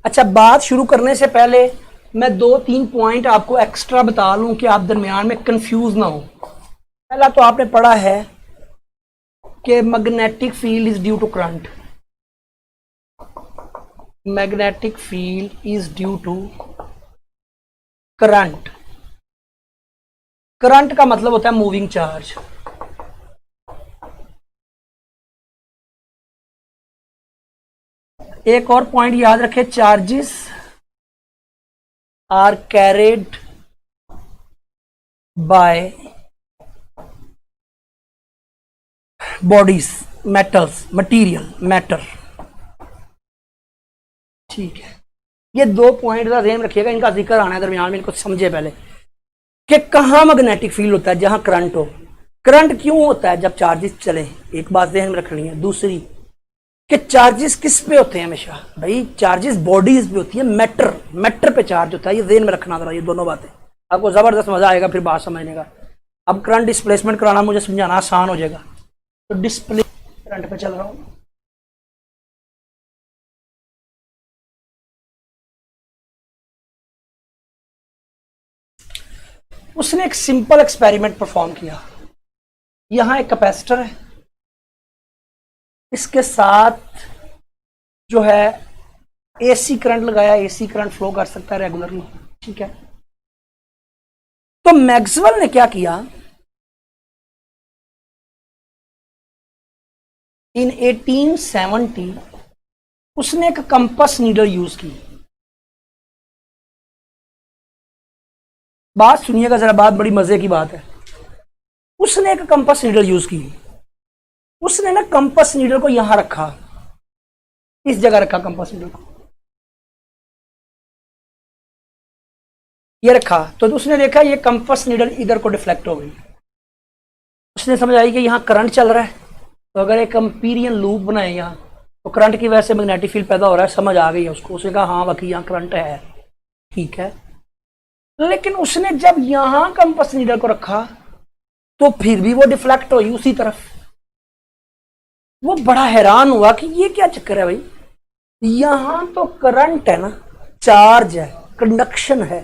अच्छा, बात शुरू करने से पहले मैं 2-3 पॉइंट आपको एक्स्ट्रा बता लूं कि आप दरमियान में कंफ्यूज ना हो। पहला तो आपने पढ़ा है कि magnetic field is due to current. Magnetic field is due to current. Current का मतलब होता है मूविंग चार्ज। एक और पॉइंट याद रखें, charges are carried by bodies, metals, material, matter. ठीक है, ये 2 पॉइंट का ध्यान रखिएगा, इनका जिक्र आना है दरमियान में, इनको समझे पहले कि कहां मैग्नेटिक फील्ड होता है, जहां करंट हो। करंट क्यों होता है? जब चार्जेस चले। एक बात ध्यान में रखनी है। दूसरी कि चार्जेस किस पे होते हैं? हमेशा भाई चार्जेस बॉडीज पे होती है, मैटर पे चार्ज होता है। ये ध्यान में रखना जरा, ये दोनों बातें आपको जबरदस्त मजा आएगा फिर बात समझने का। अब करंट डिस्प्लेसमेंट कराना मुझे समझाना आसान हो जाएगा। तो डिस्प्ले करंट पे चल रहा हूं। उसने एक सिंपल एक्सपेरिमेंट परफॉर्म किया। यहां एक कैपेसिटर है, इसके साथ जो है एसी करंट लगाया। एसी करंट फ्लो कर सकता है रेगुलरली। ठीक है, तो मैक्सवेल ने क्या किया, इन 1870 उसने एक कंपस नीडल यूज की। बात सुनिएगा जरा, बात बड़ी मजे की बात है। उसने एक कंपस नीडल यूज की। उसने ना कंपस नीडल को यहां रखा, इस जगह रखा कंपस नीडल को, ये रखा। तो उसने देखा ये कंपस नीडल इधर को डिफ्लेक्ट हो गई। उसने समझ आई कि यहां करंट चल रहा है, तो अगर एक एम्पीरियन लूप बनाए यहां, तो करंट की वजह से मैग्नेटिक फील्ड पैदा हो रहा है। समझ आ गई है उसको। उसने कहा हाँ बाकी यहां करंट है। ठीक है, लेकिन उसने जब यहां कंपस नीडल को रखा तो फिर भी वो डिफ्लेक्ट हुई उसी तरफ। वो बड़ा हैरान हुआ कि ये क्या चक्कर है भाई, यहां तो करंट है ना, चार्ज है, कंडक्शन है,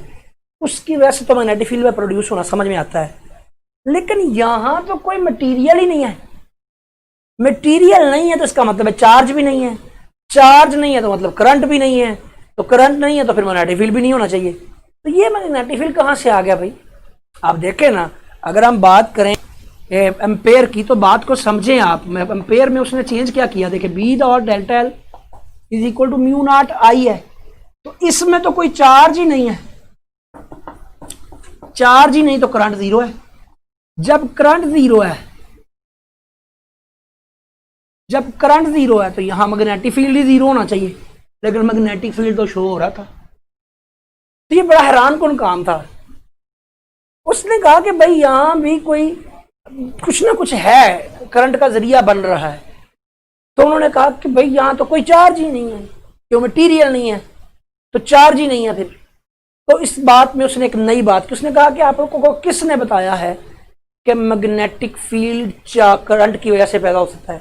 उसकी वजह से तो मैग्नेटिक फील्ड में प्रोड्यूस होना समझ में आता है। लेकिन यहां तो कोई मटेरियल ही नहीं है। मटेरियल नहीं है तो इसका मतलब है चार्ज भी नहीं है। चार्ज नहीं है तो मतलब करंट भी नहीं है। तो करंट नहीं है तो फिर मैग्नेटिक फील्ड भी नहीं होना चाहिए। तो ये मैग्नेटिक फील्ड कहां से आ गया भाई? आप देखें ना, अगर हम बात करें एम्पेयर की तो बात को समझें आप। एम्पेयर में उसने चेंज क्या किया, देखिए बी और delta L is equal to mu not I है। तो इसमें तो कोई चार्ज ही नहीं है। चार्ज ही नहीं तो करंट जीरो है। जब करंट जीरो है, जब करंट जीरो है तो यहां मैग्नेटिक फील्ड ही जीरो होना चाहिए, लेकिन मैग्नेटिक फील्ड तो शो हो रहा था। तो ये बड़ा हैरान कौन काम था। उसने कहा कि भाई यहां भी कोई कुछ ना कुछ है, करंट का जरिया बन रहा है। तो उन्होंने कहा कि भाई यहां तो कोई चार्ज ही नहीं है, क्यों मटीरियल नहीं है तो चार्ज ही नहीं है फिर। तो इस बात में उसने एक नई बात की। उसने कहा कि आप लोगों को किसने बताया है कि मैग्नेटिक फील्ड करंट की वजह से पैदा हो सकता है?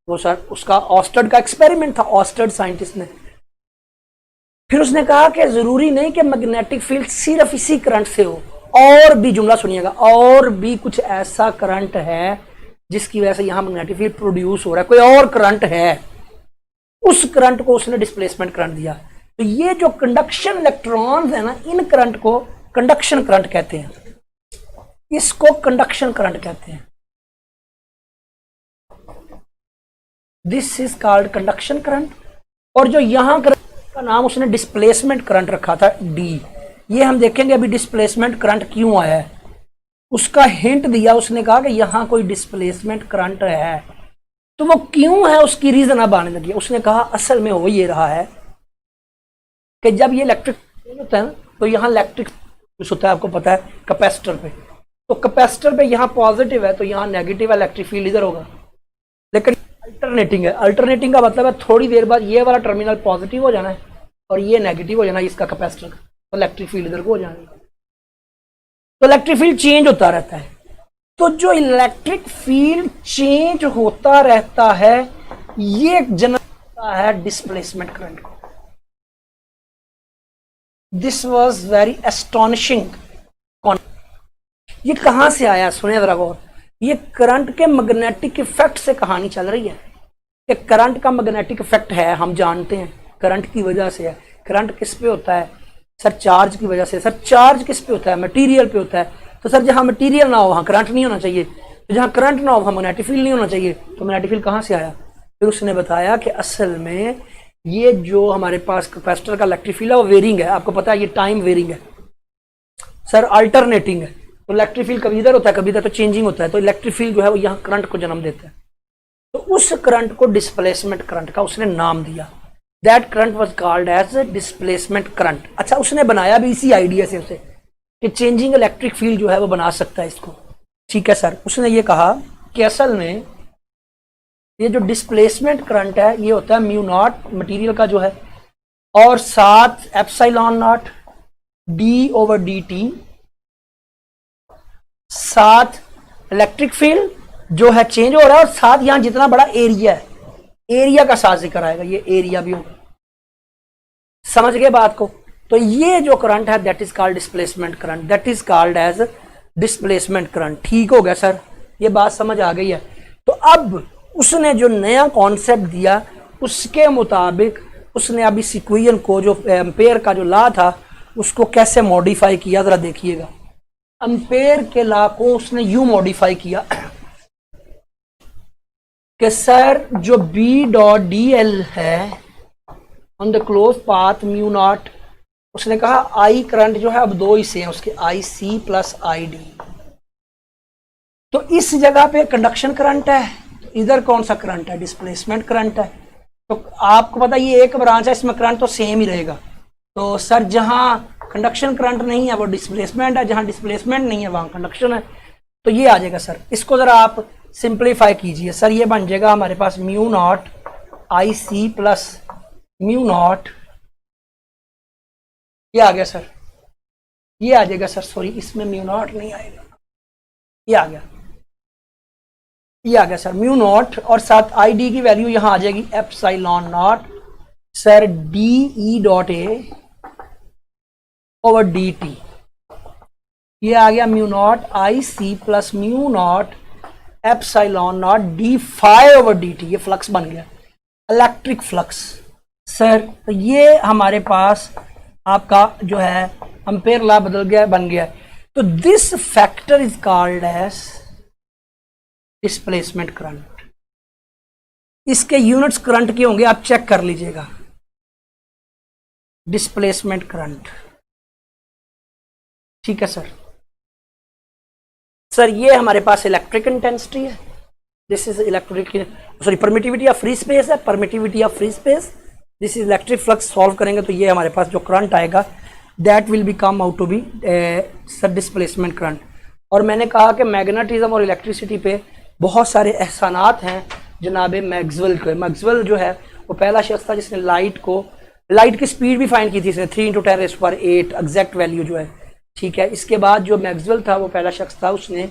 वो सर उसका ऑस्टर्ड का एक्सपेरिमेंट था, ऑस्टर्ड साइंटिस्ट ने। फिर उसने कहा कि जरूरी नहीं कि मैग्नेटिक फील्ड सिर्फ इसी करंट से हो, और भी, जुमला सुनिएगा, और भी कुछ ऐसा करंट है जिसकी वजह से यहां मैग्नेटिक फील्ड प्रोड्यूस हो रहा है। कोई और करंट है, उस करंट को उसने डिस्प्लेसमेंट करंट दिया। तो ये जो कंडक्शन इलेक्ट्रॉन्स है ना, इन करंट को कंडक्शन करंट कहते हैं। इसको कंडक्शन करंट कहते हैं। This is called conduction current. और जो यहां करंट का नाम उसने डिस्प्लेसमेंट करंट रखा था, डी। ये हम देखेंगे अभी डिस्प्लेसमेंट करंट क्यों आया है। उसका हिंट दिया, उसने कहा कि यहां कोई डिस्प्लेसमेंट करंट है। तो वो क्यों है उसकी रीजन अब आने लगी। उसने कहा असल में हो ये रहा है कि जब ये इलेक्ट्रिक होता है ना, तो यहाँ इलेक्ट्रिक होता है, आपको पता है, कैपेसिटर पे। तो कैपेसिटर पे यहाँ पॉजिटिव है तो यहाँ नेगेटिव है, इलेक्ट्रिक फील्ड इधर होगा। लेकिन अल्टरनेटिंग है। अल्टरनेटिंग का मतलब है थोड़ी देर बाद ये वाला टर्मिनल पॉजिटिव हो जाना है और ये नेगेटिव हो जाना है इसका कैपेसिटर का, तो इलेक्ट्रिक फील्ड इधर को हो जाना है। तो इलेक्ट्रिक फील्ड चेंज होता रहता है। तो जो इलेक्ट्रिक फील्ड चेंज होता रहता है, ये जनरेट होता है डिस्प्लेसमेंट करंट को। This was very astonishing. ये कहां से आया, सुने जरा गौर। ये करंट के मैग्नेटिक इफेक्ट से कहानी चल रही है कि करंट का मैग्नेटिक इफेक्ट है, हम जानते हैं करंट की वजह से है। करंट किस पे होता है सर? चार्ज की वजह से। सर चार्ज किस पे होता है? मटेरियल पे होता है। तो सर जहां मटेरियल ना हो वहां करंट नहीं होना चाहिए, तो जहां करंट ना हो वहां मैग्नेटिक फील्ड नहीं होना चाहिए। तो मैग्नेटिक फील्ड कहां से आया? फिर उसने बताया कि असल में ये जो हमारे पास कैपेसिटर का इलेक्ट्रिक फील्ड है वो वेरिंग है। आपको पता है ये टाइम वेरिंग है सर, अल्टरनेटिंग है। तो इलेक्ट्रिक फील्ड कभी इधर होता है कभी इधर, तो चेंजिंग होता है। तो इलेक्ट्रिक फील्ड जो है वो यहाँ करंट को जन्म देता है। तो उस करंट को डिस्प्लेसमेंट करंट का उसने नाम दिया। That current was called as displacement current. अच्छा, उसने बनाया भी इसी आइडिया से उसे कि चेंजिंग इलेक्ट्रिक फील्ड जो है वो बना सकता है इसको। ठीक है सर। उसने ये कहा कि असल में ये जो डिस्प्लेसमेंट करंट है ये होता है म्यू नॉट मटेरियल का जो है, और साथ epsilon naught D over d T, साथ इलेक्ट्रिक फील्ड जो है चेंज हो रहा है, और साथ यहां जितना बड़ा एरिया है, एरिया का साथ जिक्र आएगा, ये एरिया भी होगा। समझ गए बात को? तो ये जो करंट है that is called displacement current, that is called as displacement current. ठीक हो गया सर, ये बात समझ आ गई है। तो अब उसने जो नया कॉन्सेप्ट दिया उसके मुताबिक उसने अभी इक्वेशन को, जो एम्पेयर का जो लॉ था, उसको कैसे मॉडिफाई किया जरा देखिएगा। एम्पेयर के लॉ को उसने यूं मॉडिफाई किया कि सर जो बी डॉट डी एल है on the close path mu naught, उसने कहा आई करंट जो है अब दो हिस्से हैं उसके, आई सी प्लस आई डी। तो इस जगह पे कंडक्शन करंट है, इधर कौन सा करंट है? डिस्प्लेसमेंट करंट है। तो आपको पता ये एक ब्रांच है, इसमें करंट तो सेम ही रहेगा। तो सर जहां कंडक्शन करंट नहीं है वो डिस्प्लेसमेंट है, जहां डिस्प्लेसमेंट नहीं है वहां कंडक्शन है। तो ये आ जाएगा सर। इसको जरा आप सिंप्लीफाई कीजिए सर। ये बन जाएगा हमारे पास mu naught I c plus mu not, ये आ गया सर, ये आ जाएगा सर। सॉरी, इसमें म्यू नॉट नहीं आएगा, ये आ गया, ये आ गया सर म्यू नॉट, और साथ आई डी की वैल्यू यहां आ जाएगी epsilon naught sir d E dot A over d t. ये आ गया mu not I c plus mu naught epsilon naught d phi over d t. ये फ्लक्स बन गया, इलेक्ट्रिक फ्लक्स सर। तो ये हमारे पास आपका जो है एम्पेयर लॉ बदल गया, बन गया। तो this factor is called as displacement current. इसके यूनिट्स करंट के होंगे, आप चेक कर लीजिएगा। डिस्प्लेसमेंट करंट, ठीक है सर। सर ये हमारे पास इलेक्ट्रिक इंटेंसिटी है, this is electric, sorry permittivity of free space है, permittivity of free space, this is electric flux. Solve करेंगे तो ये हमारे पास जो करंट आएगा that will be come out to be sir displacement current. और मैंने कहा कि मैग्नेटिज्म और इलेक्ट्रिसिटी पे बहुत सारे एहसानात हैं जनाब मैक्सवेल के। मैक्सवेल जो है वो पहला शख्स था जिसने लाइट की स्पीड भी फाइंड की थी, इसने 3 × 10⁸ एग्जैक्ट वैल्यू जो है, ठीक है। इसके बाद जो मैक्सवेल था वो पहला शख्स था, उसने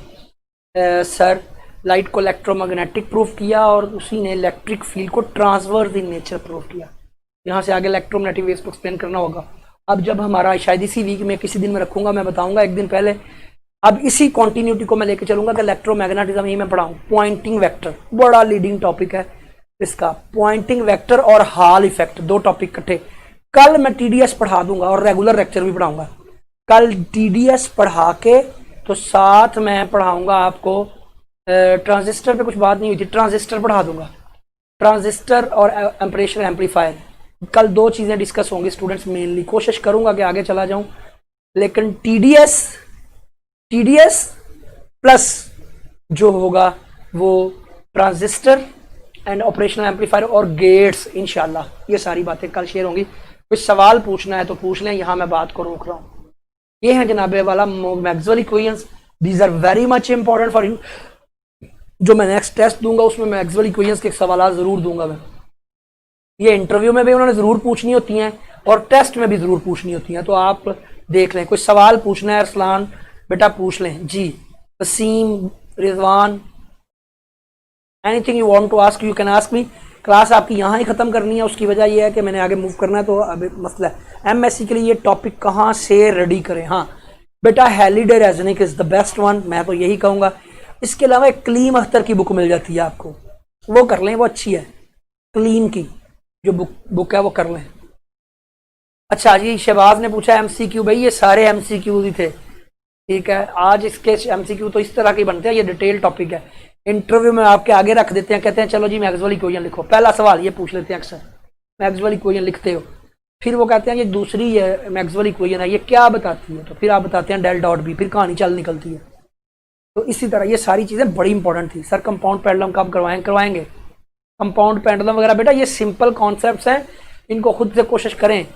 सर लाइट को इलेक्ट्रोमैग्नेटिक प्रूफ किया, और उसी ने इलेक्ट्रिक फील्ड को ट्रांसवर्स इन नेचर प्रूफ किया। यहाँ से आगे इलेक्ट्रोमैग्नेटिक वेव्स को एक्सप्लेन करना होगा। अब जब हमारा शायद इसी वीक में किसी दिन में रखूंगा, मैं बताऊंगा एक दिन पहले। अब इसी कॉन्टिन्यूटी को मैं लेके चलूंगा कि इलेक्ट्रोमैग्नेटिज्म ही मैं पढ़ाऊँ। पॉइंटिंग वेक्टर बड़ा लीडिंग टॉपिक है इसका, पॉइंटिंग वेक्टर और हॉल इफेक्ट, दो टॉपिक इकट्ठे। कल मैं टीडीएस पढ़ा दूंगा और रेगुलर लेक्चर भी पढ़ाऊंगा। कल टीडीएस पढ़ा के तो साथ मैं पढ़ाऊंगा आपको ट्रांजिस्टर पे कुछ बात नहीं हुई थी, ट्रांजिस्टर पढ़ा दूंगा, ट्रांजिस्टर और एम्परेशन एम्पलीफायर। कल दो चीज़ें डिस्कस होंगी स्टूडेंट्स, मेनली कोशिश करूंगा कि आगे चला जाऊं। लेकिन टीडीएस प्लस जो होगा वो ट्रांजिस्टर एंड ऑपरेशनल एम्पलीफायर और गेट्स, इंशाल्लाह ये सारी बातें कल शेयर होंगी। कुछ सवाल पूछना है तो पूछ लें, यहाँ मैं बात को रोक रहा हूँ। ये है जनाबे वाला Maxwell equations, these are very much important for you. जो मैं नेक्स्ट टेस्ट दूंगा उसमें मैक्सवेल इक्वेशंस के सवाल जरूर दूंगा मैं। ये इंटरव्यू में भी उन्होंने जरूर पूछनी होती हैं और टेस्ट में भी जरूर पूछनी होती हैं, तो आप देख लें। कुछ सवाल पूछना है अरसलान बेटा पूछ लें जी। Wasim, Rizwan, anything you want to ask you can ask me. Class आपकी यहाँ ही ख़त्म करनी है, उसकी वजह यह है कि मैंने आगे मूव करना है, तो अब मसला है एमएससी के लिए ये टॉपिक कहाँ से रेडी करें। हाँ बेटा, Halliday रेजनिक is the best one, मैं तो यही कहूँगा। इसके अलावा एक कलीम अख्तर की बुक मिल जाती है आपको, वो कर लें, वो अच्छी है, कलीम की जो बुक है वो कर लें। अच्छा जी, शहबाज ने पूछा एमसीक्यू, भाई ये सारे एमसीक्यू ही थे, ठीक है। आज इसके एमसीक्यू तो इस तरह के बनते हैं, ये डिटेल टॉपिक है, इंटरव्यू में आपके आगे रख देते हैं, कहते हैं चलो जी मैक्सवेल इक्वेशन लिखो, पहला सवाल ये पूछ लेते हैं अक्सर, मैक्सवेल इक्वेशन लिखते हो, फिर वो कहते हैं ये दूसरी है मैक्सवेल इक्वेशन है, ये क्या बताती है, तो फिर आप बताते हैं डेल डॉट बी, फिर कहानी चल निकलती है। तो इसी तरह ये सारी चीज़ें बड़ी इंपॉर्टेंट थी। सर कंपाउंड पेंडुलम कब करवाएंगे? कंपाउंड पेंडुलम वगैरह बेटा ये सिंपल कॉन्सेप्ट्स हैं, इनको खुद से कोशिश करें।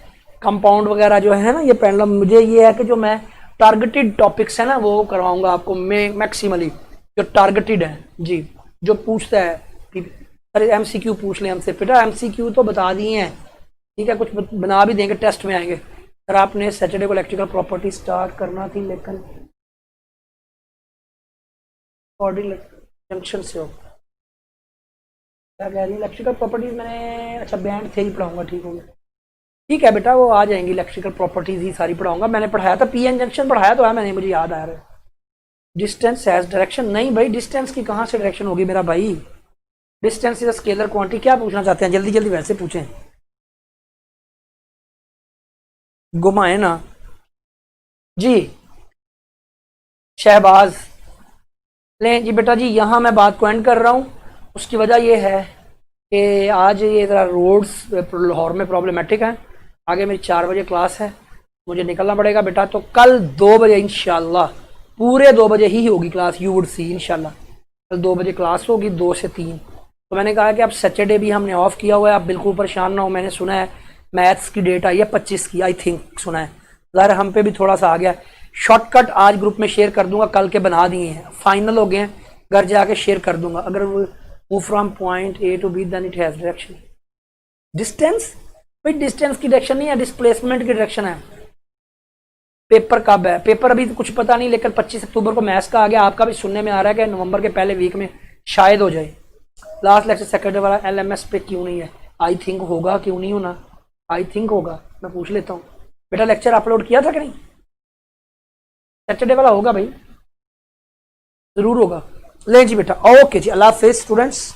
कंपाउंड वगैरह जो है ना ये पेंडुलम, मुझे ये है कि जो मैं टारगेटेड टॉपिक्स है ना वो करवाऊंगा आपको मैक्सिमली, जो टारगेटेड है जी, जो पूछता है। अरे एमसीक्यू पूछ लें हमसे, बेटा एमसीक्यू तो बता दिए हैं, ठीक है, कुछ बना भी देंगे, टेस्ट में आएंगे। सर आपने सैटरडे को इलेक्ट्रिकल प्रॉपर्टी स्टार्ट करना थी, लेकिन जंक्शन से हो क्या कह रही है? इलेक्ट्रिकल प्रॉपर्टीज मैंने, अच्छा बैंड थ्योरी पढ़ाऊंगा, ठीक हो गया, ठीक है बेटा, वो आ जाएंगी, इलेक्ट्रिकल प्रॉपर्टीज ही सारी पढ़ाऊंगा। मैंने पढ़ाया था पीएन जंक्शन, पढ़ाया तो है मैंने, मुझे याद आ रहा है। डिस्टेंस हैज डायरेक्शन, नहीं भाई डिस्टेंस की कहाँ से डायरेक्शन होगी मेरा भाई, distance is a scalar quantity. क्या पूछना चाहते हैं, जल्दी जल्दी वैसे पूछें, घुमाए ना जी। शहबाज लें जी बेटा जी, यहाँ मैं बात को एंड कर रहा हूँ, उसकी वजह ये है कि आज ये ज़रा रोड्स लाहौर में प्रॉब्लमेटिक हैं, आगे मेरी 4 बजे क्लास है, मुझे निकलना पड़ेगा बेटा। तो कल 2 बजे इंशाल्लाह, पूरे 2 बजे ही होगी क्लास, यू वुड सी इंशाल्लाह, कल 2 बजे क्लास होगी, 2 से 3। तो मैंने कहा कि अब सैटरडे भी हमने ऑफ किया हुआ है, आप बिल्कुल परेशान ना हो। मैंने सुना है मैथ्स की डेट आई है 25 की, आई थिंक सुना है, ज़रा हम पे भी थोड़ा सा आ गया। शॉर्टकट आज ग्रुप में शेयर कर दूंगा, कल के बना दिए हैं, फाइनल हो गए हैं, घर जाके शेयर कर दूंगा। अगर move from point A to B then it has direction. Distance, भाई डिस्टेंस की डायरेक्शन नहीं है, डिस्प्लेसमेंट की डायरेक्शन है। पेपर कब है? पेपर अभी तो कुछ पता नहीं, लेकिन 25 अक्टूबर को मैथ्स का आ गया, आपका भी सुनने में आ रहा है कि नवंबर के पहले वीक में शायद हो जाए। लास्ट लेक्चर सेकेंड वाला एलएमएस पे क्यों नहीं है? आई थिंक होगा, क्यों नहीं होना, आई थिंक होगा, मैं पूछ लेता हूँ। बेटा लेक्चर अपलोड किया था कि नहीं? सैटरडे वाला होगा भाई, जरूर होगा। ले जी बेटा, ओके जी, अल्लाह हाफिज़ स्टूडेंट्स।